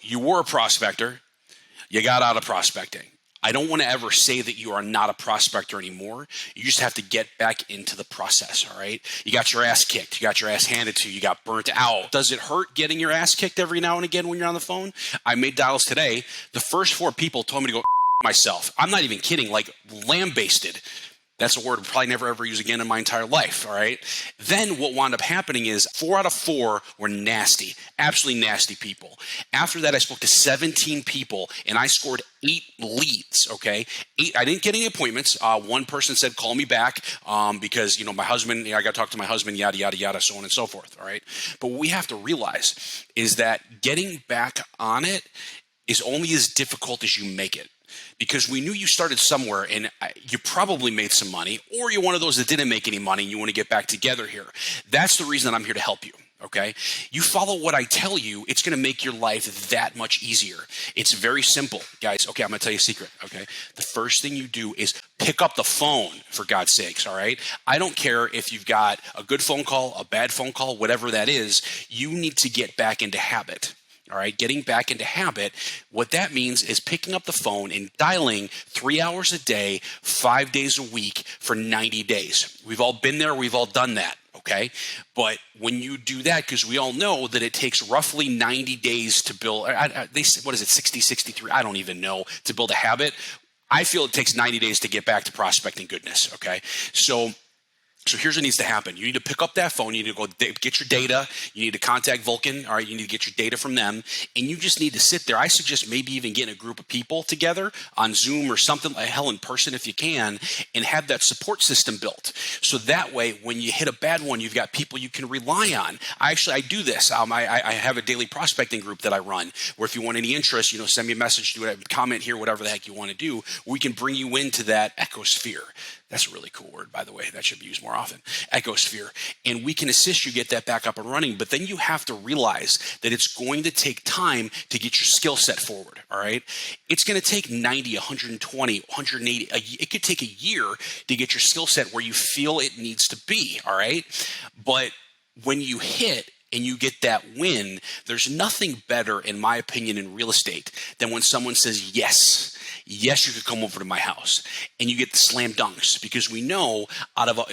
you were a prospector, you got out of prospecting. I don't want to ever say that you are not a prospector anymore. You just have to get back into the process, all right? You got your ass kicked. You got your ass handed to you. You got burnt out. Does it hurt getting your ass kicked every now and again when you're on the phone? I made dials today. The first 4 people told me to go myself. I'm not even kidding, like lambasted. That's a word I'll probably never ever use again in my entire life, all right? Then what wound up happening is 4 out of 4 were nasty, absolutely nasty people. After that, I spoke to 17 people, and I scored 8 leads, okay? 8. I didn't get any appointments. One person said, call me back because, my husband, I got to talk to my husband, yada, yada, yada, so on and so forth, all right? But what we have to realize is that getting back on it is only as difficult as you make it. Because we knew you started somewhere and you probably made some money, or you're one of those that didn't make any money and you want to get back together here. That's the reason that I'm here to help you, okay? You follow what I tell you, it's going to make your life that much easier. It's very simple, guys. Okay, I'm going to tell you a secret, okay? The first thing you do is pick up the phone, for God's sakes, all right? I don't care if you've got a good phone call, a bad phone call, whatever that is, you need to get back into habit. All right, getting back into habit, what that means is picking up the phone and dialing 3 hours a day, 5 days a week for 90 days. We've all been there. We've all done that, okay? But when you do that, because we all know that it takes roughly 90 days to build, they say, what is it, 60, 63? I don't even know, to build a habit. I feel it takes 90 days to get back to prospecting goodness, okay? So here's what needs to happen. You need to pick up that phone. You need to go get your data. You need to contact Vulcan. All right, you need to get your data from them. And you just need to sit there. I suggest maybe even getting a group of people together on Zoom or something, hell, in person if you can, and have that support system built. So that way, when you hit a bad one, you've got people you can rely on. I do this. I have a daily prospecting group that I run where if you want any interest, send me a message, do a comment here, whatever the heck you want to do. We can bring you into that ecosphere. That's a really cool word, by the way. That should be used more often. Ecosphere. And we can assist you get that back up and running. But then you have to realize that it's going to take time to get your skill set forward, all right? It's going to take 90, 120, 180. It could take a year to get your skill set where you feel it needs to be, all right? But when you hit and you get that win, there's nothing better, in my opinion, in real estate than when someone says, yes, you could come over to my house, and you get the slam dunks, because we know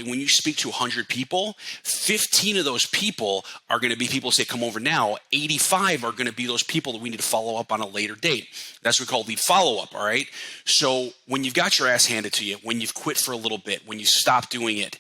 when you speak to 100 people, 15 of those people are going to be people who say, come over now. 85 are going to be those people that we need to follow up on a later date. That's what we call lead follow-up, all right? So when you've got your ass handed to you, when you've quit for a little bit, when you stop doing it,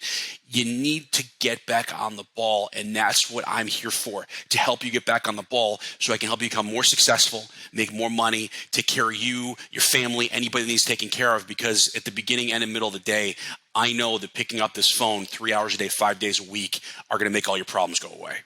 you need to get back on the ball, and that's what I'm here for, to help you get back on the ball so I can help you become more successful, make more money, take care of you, your family, anybody that needs taken care of, because at the beginning and in the middle of the day, I know that picking up this phone 3 hours a day, 5 days a week are going to make all your problems go away.